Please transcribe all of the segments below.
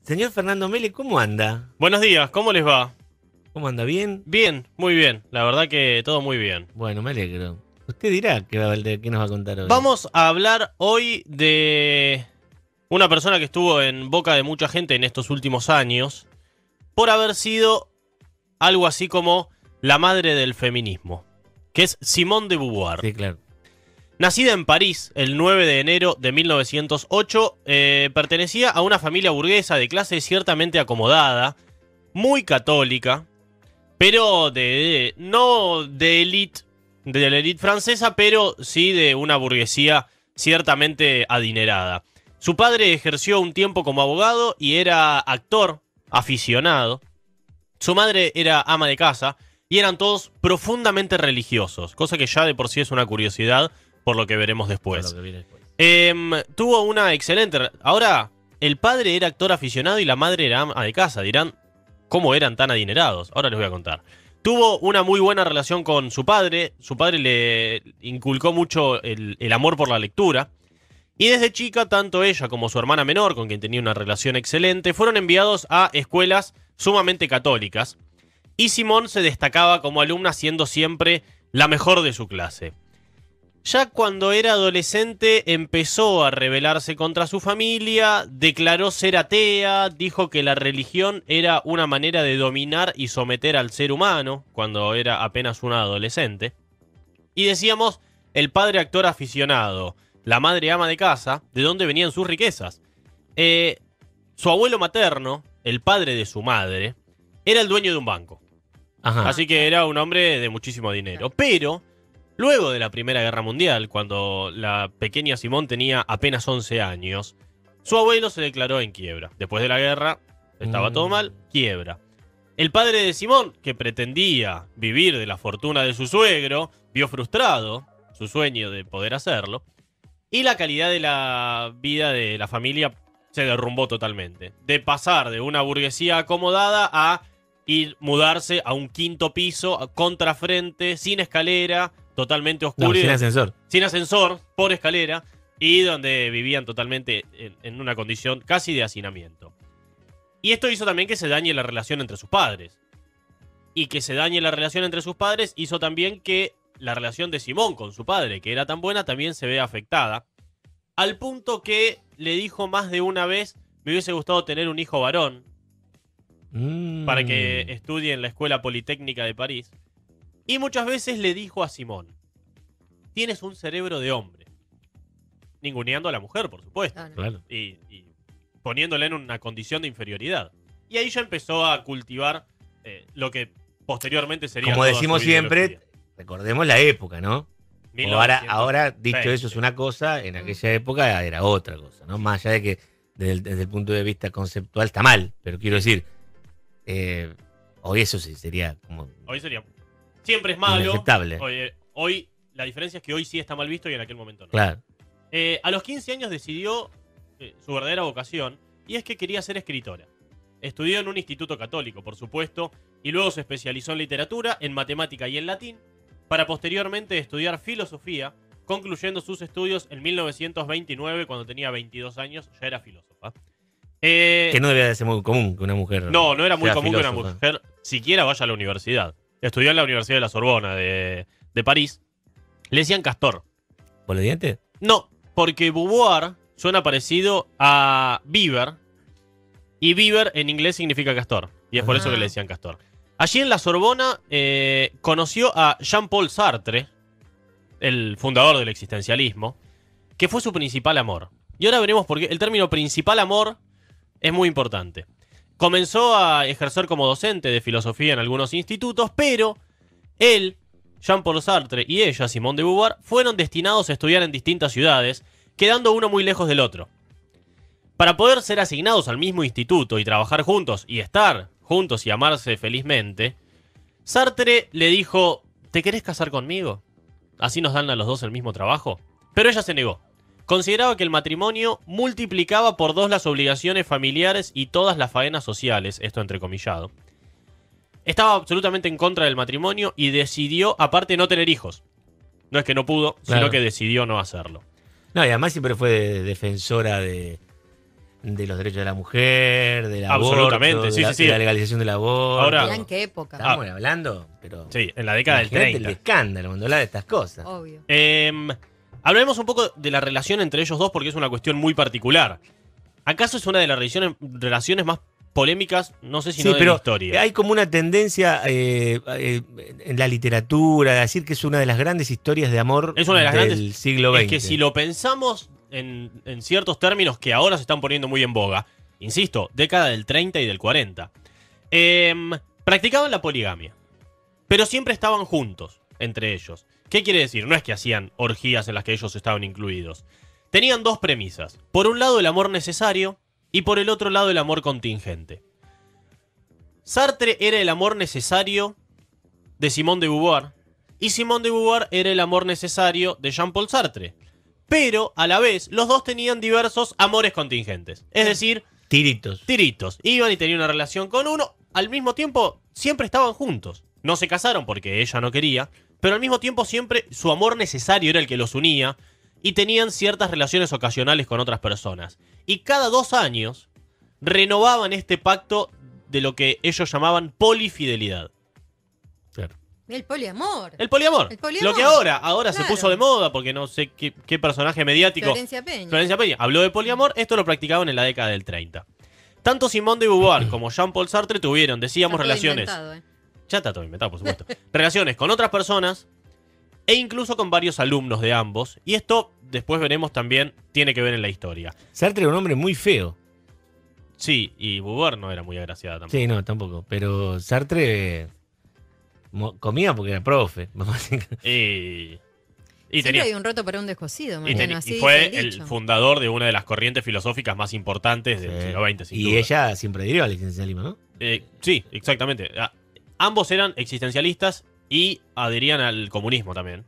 Señor Fernando Mele, ¿cómo anda? Buenos días, ¿cómo les va? ¿Cómo anda? ¿Bien? Bien, muy bien. La verdad que todo muy bien. Bueno, me alegro. Usted dirá qué nos va a contar hoy. Vamos a hablar hoy de una persona que estuvo en boca de mucha gente en estos últimos años por haber sido algo así como la madre del feminismo, que es Simone de Beauvoir. Sí, claro. Nacida en París el 9 de enero de 1908, pertenecía a una familia burguesa de clase ciertamente acomodada, muy católica, pero no de élite, de la élite francesa, pero sí de una burguesía ciertamente adinerada. Su padre ejerció un tiempo como abogado y era actor aficionado. Su madre era ama de casa y eran todos profundamente religiosos, cosa que ya de por sí es una curiosidad por lo que veremos después. Por lo que viene después. Tuvo una excelente... Ahora, el padre era actor aficionado y la madre era ama de casa. Dirán, ¿cómo eran tan adinerados? Ahora les voy a contar. Tuvo una muy buena relación con su padre. Su padre le inculcó mucho el amor por la lectura. Y desde chica, tanto ella como su hermana menor, con quien tenía una relación excelente, fueron enviados a escuelas sumamente católicas. Y Simone se destacaba como alumna, siendo siempre la mejor de su clase. Ya cuando era adolescente empezó a rebelarse contra su familia, declaró ser atea, dijo que la religión era una manera de dominar y someter al ser humano, cuando era apenas una adolescente. Y decíamos, el padre actor aficionado, la madre ama de casa, ¿de dónde venían sus riquezas? Su abuelo materno, el padre de su madre, era el dueño de un banco. Ajá. Así que era un hombre de muchísimo dinero. Pero luego de la Primera Guerra Mundial, cuando la pequeña Simone tenía apenas 11 años, su abuelo se declaró en quiebra. Después de la guerra, estaba todo mal, quiebra. El padre de Simone, que pretendía vivir de la fortuna de su suegro, vio frustrado su sueño de poder hacerlo, y la calidad de la vida de la familia se derrumbó totalmente. De pasar de una burguesía acomodada a mudarse a un quinto piso, contrafrente, sin escalera, totalmente oscuro. No, sin ascensor. Sin ascensor, por escalera, y donde vivían totalmente en una condición casi de hacinamiento. Y esto hizo también que se dañe la relación entre sus padres. Y que se dañe la relación entre sus padres hizo también que la relación de Simone con su padre, que era tan buena, también se vea afectada. Al punto que le dijo más de una vez, me hubiese gustado tener un hijo varón para que estudie en la Escuela Politécnica de París. Y muchas veces le dijo a Simone, tienes un cerebro de hombre. Ninguneando a la mujer, por supuesto. Claro. Y poniéndole en una condición de inferioridad. Y ahí ya empezó a cultivar lo que posteriormente sería... Como toda decimos su siempre, ideología. recordemos la época, ¿no? 1920. Ahora, dicho eso, es una cosa, en aquella época era otra cosa, ¿no? Más allá de que desde el punto de vista conceptual está mal, pero quiero decir, hoy eso sí sería como Hoy sería... Siempre es malo. inaceptable. Hoy la diferencia es que hoy sí está mal visto y en aquel momento no. Claro. A los 15 años decidió su verdadera vocación, y es que quería ser escritora. Estudió en un instituto católico, por supuesto, y luego se especializó en literatura, en matemática y en latín, para posteriormente estudiar filosofía, concluyendo sus estudios en 1929, cuando tenía 22 años, ya era filósofa. Que no debía de ser muy común que una mujer. No era muy sea común que una filósofa. mujer siquiera vaya a la universidad. Estudió en la Universidad de la Sorbona de París. Le decían Castor. ¿Por los dientes? No, porque Beauvoir suena parecido a Beaver. Y Beaver en inglés significa castor. Y es por eso que le decían Castor. Allí en la Sorbona conoció a Jean-Paul Sartre, el fundador del existencialismo, que fue su principal amor. Y ahora veremos por qué el término principal amor es muy importante. Comenzó a ejercer como docente de filosofía en algunos institutos, pero él, Jean-Paul Sartre, y ella, Simone de Beauvoir, fueron destinados a estudiar en distintas ciudades, quedando uno muy lejos del otro. Para poder ser asignados al mismo instituto y trabajar juntos y estar juntos y amarse felizmente, Sartre le dijo, ¿te querés casar conmigo? ¿Así nos dan a los dos el mismo trabajo? Pero ella se negó. Consideraba que el matrimonio multiplicaba por 2 las obligaciones familiares y todas las faenas sociales, esto entrecomillado. Estaba absolutamente en contra del matrimonio y decidió, aparte, no tener hijos. No es que no pudo, Claro. sino que decidió no hacerlo. No, y además siempre fue defensora de de los derechos de la mujer, del Absolutamente, aborto, sí, sí. de la legalización del aborto. Ahora- Mirá en qué época. Estamos hablando, pero Sí, en la década del imagínate 30. el escándalo cuando habla de estas cosas. Obvio. Hablemos un poco de la relación entre ellos dos porque es una cuestión muy particular. ¿Acaso es una de las relaciones más polémicas, no sé si Sí, no de pero la historia? hay como una tendencia en la literatura a decir que es una de las grandes historias de amor Es una de las del grandes- siglo XX. Es que si lo pensamos en ciertos términos que ahora se están poniendo muy en boga, insisto, década del 30 y del 40, practicaban la poligamia, pero siempre estaban juntos entre ellos. ¿Qué quiere decir? No es que hacían orgías en las que ellos estaban incluidos. Tenían dos premisas. Por un lado el amor necesario y por el otro lado el amor contingente. Sartre era el amor necesario de Simone de Beauvoir y Simone de Beauvoir era el amor necesario de Jean-Paul Sartre. Pero, a la vez, los dos tenían diversos amores contingentes. Es decir, Tiritos. tiritos. Iban y tenían una relación con uno. Al mismo tiempo, siempre estaban juntos. No se casaron porque ella no quería. Pero al mismo tiempo, siempre su amor necesario era el que los unía. Y tenían ciertas relaciones ocasionales con otras personas. Y cada 2 años renovaban este pacto de lo que ellos llamaban polifidelidad. Claro. El poliamor. El poliamor. El poliamor. Lo que ahora se Claro. puso de moda porque no sé qué personaje mediático. Florencia Peña. Florencia Peña habló de poliamor. Esto lo practicaban en la década del 30. Tanto Simone de Beauvoir como Jean-Paul Sartre tuvieron, decíamos, Está todo relaciones. inventado, Ya está todo inventado, por supuesto. Relaciones con otras personas e incluso con varios alumnos de ambos. Y esto, después veremos también, tiene que ver en la historia. Sartre era un hombre muy feo. Sí, y Beauvoir no era muy agraciada tampoco. Sí, no, tampoco. Pero Sartre comía porque era profe. Vamos a decir. Y Siempre tenía, hay un roto para un descosido, y, Mariano, teni- así y dice fue el el dicho. fundador de una de las corrientes filosóficas más importantes del siglo XX, sin Y duda. ella siempre adhirió al existencialismo, ¿no? Sí, exactamente. Ambos eran existencialistas y adherían al comunismo también.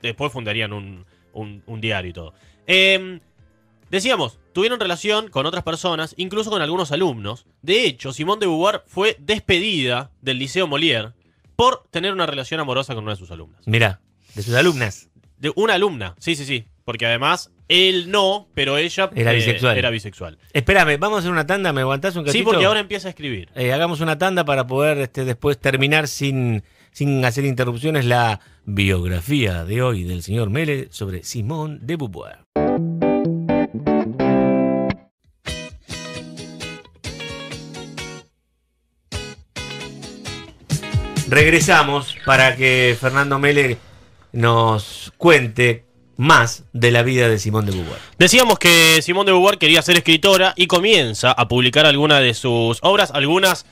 Después fundarían un diario y todo. Decíamos, tuvieron relación con otras personas, incluso con algunos alumnos. De hecho, Simone de Beauvoir fue despedida del Liceo Molière por tener una relación amorosa con una de sus alumnas. Mirá, de sus alumnas. De una alumna, sí. Porque además, él no, pero ella Era bisexual. Era bisexual. Espérame, vamos a hacer una tanda, ¿me aguantás un cachito? Sí, porque ahora empieza a escribir. Hagamos una tanda para poder después terminar sin hacer interrupciones la biografía de hoy del señor Mele sobre Simone de Beauvoir. Regresamos para que Fernando Mele nos cuente más de la vida de Simone de Beauvoir. Decíamos que Simone de Beauvoir quería ser escritora y comienza a publicar algunas de sus obras. Algunas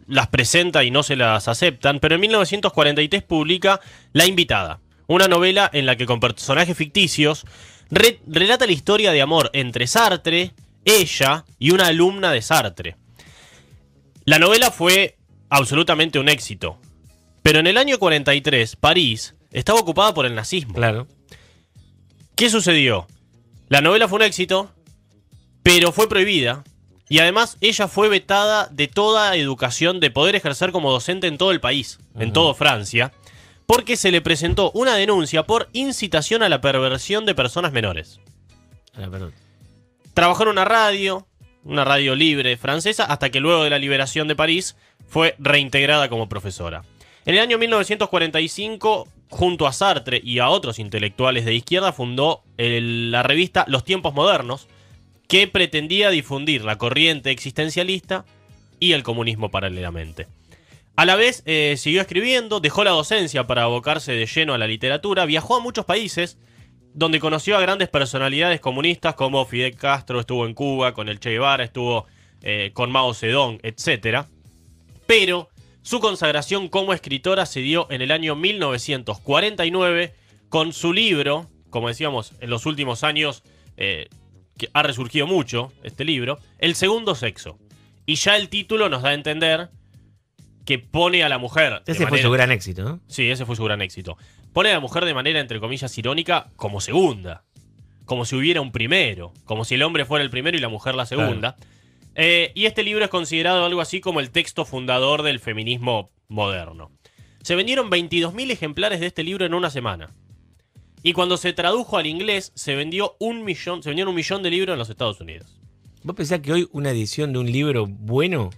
las presenta y no se las aceptan, pero en 1943 publica La Invitada, una novela en la que con personajes ficticios relata la historia de amor entre Sartre, ella y una alumna de Sartre. La novela fue absolutamente un éxito, pero en el año 43 París estaba ocupada por el nazismo. Claro. ¿Qué sucedió? La novela fue un éxito, pero fue prohibida. Y además ella fue vetada de toda educación de poder ejercer como docente en todo el país, en toda Francia, porque se le presentó una denuncia por incitación a la perversión de personas menores. Perdón. Trabajó en una radio libre francesa, hasta que luego de la liberación de París fue reintegrada como profesora. En el año 1945, junto a Sartre y a otros intelectuales de izquierda, fundó la revista Los Tiempos Modernos, que pretendía difundir la corriente existencialista y el comunismo paralelamente. A la vez, siguió escribiendo, dejó la docencia para abocarse de lleno a la literatura, viajó a muchos países, donde conoció a grandes personalidades comunistas como Fidel Castro, estuvo en Cuba con el Che Guevara, estuvo con Mao Zedong, etc. Pero su consagración como escritora se dio en el año 1949 con su libro, como decíamos, en los últimos años que ha resurgido mucho este libro, El Segundo Sexo. Y ya el título nos da a entender que pone a la mujer... Ese fue su gran éxito, ¿no? Sí, ese fue su gran éxito. Pone a la mujer de manera, entre comillas, irónica, como segunda. Como si hubiera un primero. Como si el hombre fuera el primero y la mujer la segunda. Claro. Y este libro es considerado algo así como el texto fundador del feminismo moderno. Se vendieron 22.000 ejemplares de este libro en una semana. Y cuando se tradujo al inglés, se vendieron 1 millón de libros en los Estados Unidos. ¿Vos pensás que hoy una edición de un libro bueno,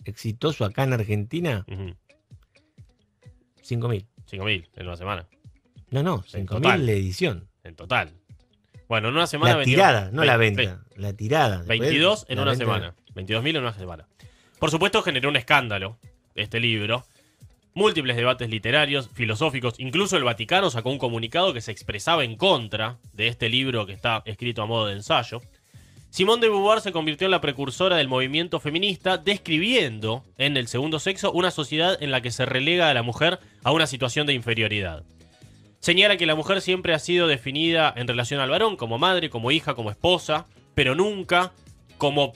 exitoso acá en Argentina, 5.000? 5.000 en una semana. No, En 5.000 total. la edición. En total. Bueno, en una semana... La tirada, no la 20, venta. La tirada. Después, 22 en la una venta- semana. 22.000 en una semana. Por supuesto generó un escándalo este libro. Múltiples debates literarios, filosóficos. Incluso el Vaticano sacó un comunicado que se expresaba en contra de este libro que está escrito a modo de ensayo. Simone de Beauvoir se convirtió en la precursora del movimiento feminista, describiendo en El segundo sexo una sociedad en la que se relega a la mujer a una situación de inferioridad. Señala que la mujer siempre ha sido definida en relación al varón, como madre, como hija, como esposa, pero nunca como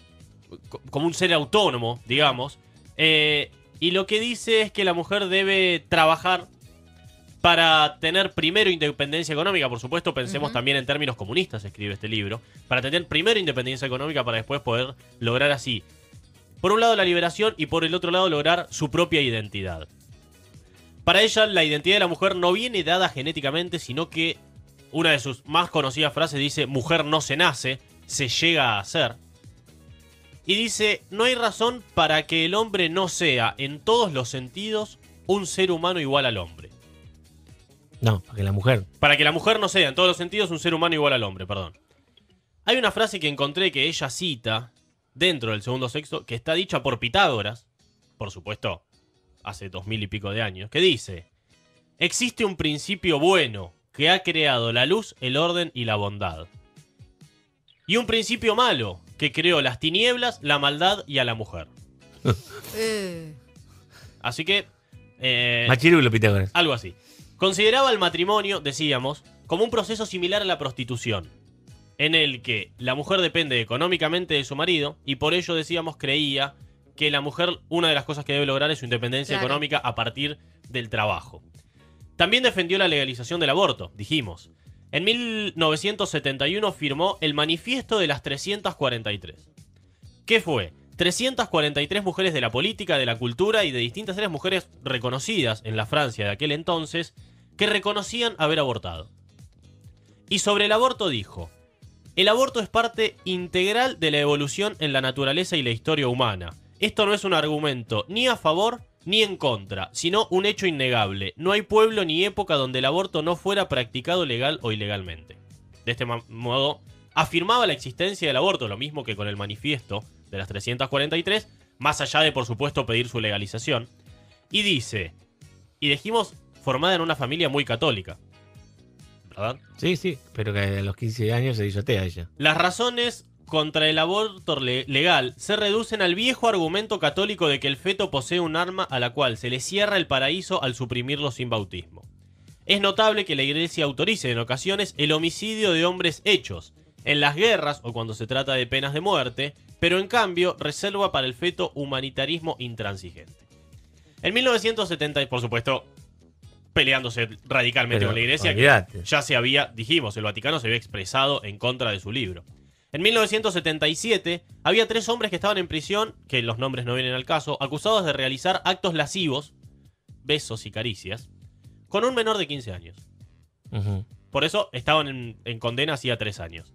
un ser autónomo, digamos. Y lo que dice es que la mujer debe trabajar para tener primero independencia económica. Por supuesto, pensemos también en términos comunistas, escribe este libro. Para tener primero independencia económica para después poder lograr así, por un lado la liberación y por el otro lado lograr su propia identidad. Para ella, la identidad de la mujer no viene dada genéticamente, sino que una de sus más conocidas frases dice: mujer no se nace, se llega a ser. Y dice: no hay razón para que el hombre no sea, en todos los sentidos, un ser humano igual al hombre. No, porque la mujer. Para que la mujer no sea, en todos los sentidos, un ser humano igual al hombre, perdón. Hay una frase que encontré que ella cita dentro del segundo sexo, que está dicha por Pitágoras, por supuesto, hace 2000 y pico de años, que dice: existe un principio bueno que ha creado la luz, el orden y la bondad. Y un principio malo que creó las tinieblas, la maldad y a la mujer. Así que... Machirulo, Pitágoras. algo así. Consideraba el matrimonio, decíamos, como un proceso similar a la prostitución, en el que la mujer depende económicamente de su marido, y por ello, decíamos, creía que la mujer, una de las cosas que debe lograr es su independencia Claro. económica a partir del trabajo. También defendió la legalización del aborto, dijimos. En 1971 firmó el Manifiesto de las 343. ¿Qué fue? 343 mujeres de la política, de la cultura y de distintas áreas, mujeres reconocidas en la Francia de aquel entonces, que reconocían haber abortado. Y sobre el aborto dijo: el aborto es parte integral de la evolución en la naturaleza y la historia humana. Esto no es un argumento ni a favor ni en contra, sino un hecho innegable. No hay pueblo ni época donde el aborto no fuera practicado legal o ilegalmente. De este modo, afirmaba la existencia del aborto, lo mismo que con el manifiesto de las 343, más allá de, por supuesto, pedir su legalización. Y dice, y dijimos, formada en una familia muy católica, ¿verdad? Sí, pero que a los 15 años se hizo atea ella. Las razones contra el aborto legal se reducen al viejo argumento católico de que el feto posee un arma a la cual se le cierra el paraíso al suprimirlo sin bautismo. Es notable que la Iglesia autorice en ocasiones el homicidio de hombres hechos, en las guerras o cuando se trata de penas de muerte, pero en cambio reserva para el feto humanitarismo intransigente. En 1970, por supuesto, peleándose radicalmente Pero, con la Iglesia, olvídate. que ya se había, dijimos, el Vaticano se había expresado en contra de su libro. En 1977 había 3 hombres que estaban en prisión, que los nombres no vienen al caso, acusados de realizar actos lascivos, besos y caricias, con un menor de 15 años. Por eso estaban en condena hacía 3 años.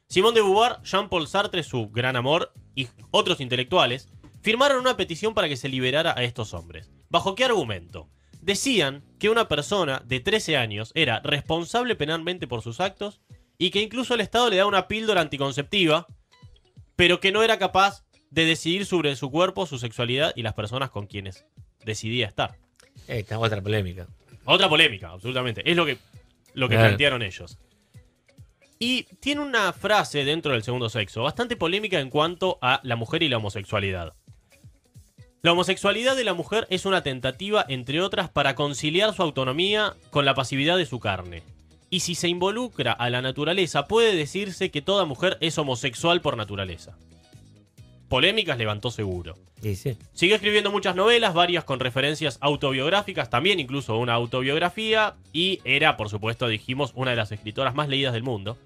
Simone de Beauvoir, Jean-Paul Sartre, su gran amor, y otros intelectuales, firmaron una petición para que se liberara a estos hombres. ¿Bajo qué argumento? Decían que una persona de 13 años era responsable penalmente por sus actos y que incluso el Estado le da una píldora anticonceptiva, pero que no era capaz de decidir sobre su cuerpo, su sexualidad y las personas con quienes decidía estar. Esta otra polémica. Otra polémica, absolutamente. Es lo que Claro. plantearon ellos. Y tiene una frase dentro del segundo sexo bastante polémica en cuanto a la mujer y la homosexualidad. La homosexualidad de la mujer es una tentativa, entre otras, para conciliar su autonomía con la pasividad de su carne. Y si se involucra a la naturaleza, puede decirse que toda mujer es homosexual por naturaleza. Polémicas levantó seguro. Sí. Siguió escribiendo muchas novelas, varias con referencias autobiográficas, también incluso una autobiografía, y era, por supuesto, dijimos, una de las escritoras más leídas del mundo.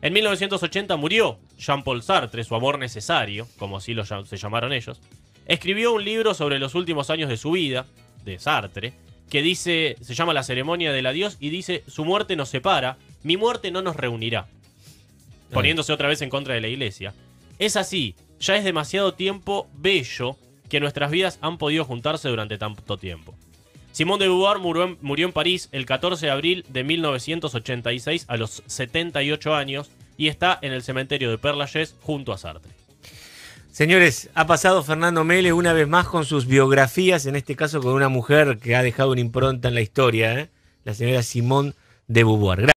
En 1980 murió Jean-Paul Sartre, su amor necesario, como así se llamaron ellos. Escribió un libro sobre los últimos años de su vida, de Sartre, que dice, se llama La ceremonia del adiós, y dice: su muerte nos separa, mi muerte no nos reunirá. Poniéndose otra vez en contra de la Iglesia. Es así, ya es demasiado tiempo bello que nuestras vidas han podido juntarse durante tanto tiempo. Simone de Beauvoir murió en París el 14 de abril de 1986 a los 78 años y está en el cementerio de Père Lachaise junto a Sartre. Señores, ha pasado Fernando Mele una vez más con sus biografías, en este caso con una mujer que ha dejado una impronta en la historia, la señora Simone de Beauvoir.